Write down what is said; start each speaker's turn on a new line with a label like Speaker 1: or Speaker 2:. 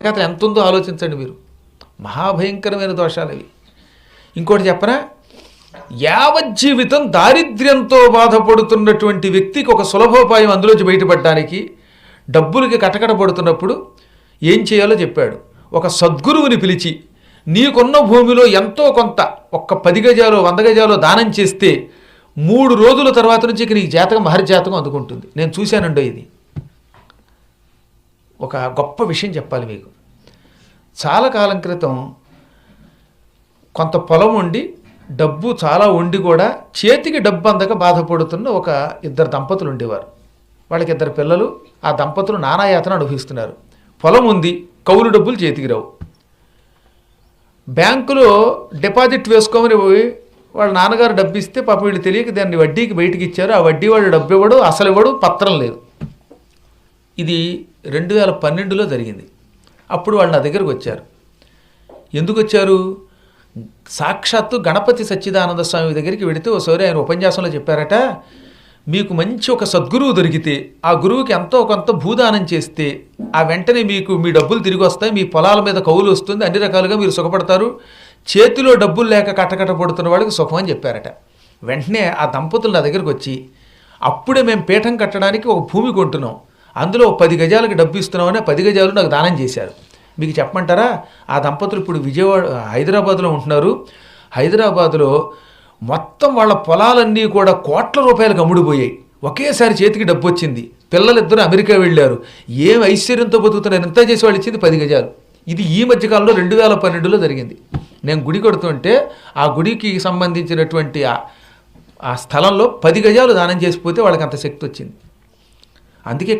Speaker 1: వెనకాతల ఎంత ఉందో ఆలోచించండి మీరు. మహాభయంకరమైన దోషాలు అవి. ఇంకోటి చెప్పనా, యావజ్జీవితం దారిద్ర్యంతో బాధపడుతున్నటువంటి వ్యక్తికి ఒక సులభోపాయం అందులోంచి బయటపడడానికి, డబ్బులకి కటకట పడుతున్నప్పుడు ఏం చేయాలో చెప్పాడు. ఒక సద్గురువుని పిలిచి నీకున్న భూమిలో ఎంతో కొంత, ఒక్క 10 గజాలో 100 గజాలో దానం చేస్తే 3 రోజుల తర్వాత నుంచి నీకు జాతకం మహర్జాతకం అందుకుంటుంది. నేను చూశానండో ఇది. ఒక గొప్ప విషయం చెప్పాలి మీకు. చాలా కాలం క్రితం కొంత పొలం ఉండి డబ్బు చాలా ఉండి కూడా చేతికి డబ్బు అందక బాధపడుతున్న ఒక 2 దంపతులు ఉండేవారు. వాళ్ళకి 2 పిల్లలు. ఆ దంపతులు నానాయాతన అనుభవిస్తున్నారు. పొలం ఉంది, కౌలు డబ్బులు చేతికి రావు. బ్యాంకులో డిపాజిట్ వేసుకోమని పోయి వాళ్ళ నాన్నగారు డబ్బు ఇస్తే పాపం వీళ్ళు తెలియక దాన్ని వడ్డీకి బయటికి ఇచ్చారు. ఆ వడ్డీ వాడు డబ్బు ఇవ్వడు, అసలు ఇవ్వడు, పత్రం లేదు. ఇది 2012లో జరిగింది. అప్పుడు వాళ్ళు నా దగ్గరకు వచ్చారు. ఎందుకు వచ్చారు? సాక్షాత్తు గణపతి సచ్చిదానంద స్వామి దగ్గరికి వెళితే ఒకసారి ఆయన ఉపన్యాసంలో చెప్పారట, మీకు మంచి ఒక సద్గురువు దొరికితే ఆ గురువుకి ఎంతో కొంత భూదానం చేస్తే ఆ వెంటనే మీకు మీ డబ్బులు తిరిగి వస్తాయి, మీ పొలాల మీద కౌలు వస్తుంది, అన్ని రకాలుగా మీరు సుఖపడతారు, చేతిలో డబ్బులు లేక కటకట పడుతున్న వాళ్ళకి సుఖం అని చెప్పారట. వెంటనే ఆ దంపతులు నా దగ్గరికి వచ్చి, అప్పుడే మేము పీఠం కట్టడానికి ఒక భూమి కొంటున్నాం, అందులో 10 గజాలకి డబ్బు ఇస్తున్నామని 10 గజాలు నాకు దానం చేశారు. మీకు చెప్పమంటారా, ఆ దంపతులు ఇప్పుడు హైదరాబాద్లో ఉంటున్నారు. హైదరాబాద్లో మొత్తం వాళ్ళ పొలాలన్నీ కూడా కోట్ల రూపాయలకు అమ్ముడుపోయాయి. ఒకేసారి చేతికి డబ్బు వచ్చింది. పిల్లలిద్దరూ అమెరికా వెళ్ళారు. ఏం ఐశ్వర్యంతో బతుకుతున్నారు. ఎంత చేసి వాళ్ళు ఇచ్చింది 10 గజాలు. ఇది ఈ మధ్యకాలంలో 2012లో జరిగింది. నేను గుడి కడుతుంటే ఆ గుడికి సంబంధించినటువంటి ఆ స్థలంలో 10 గజాలు దానం చేసిపోతే వాళ్ళకి అంత శక్తి వచ్చింది. అందుకే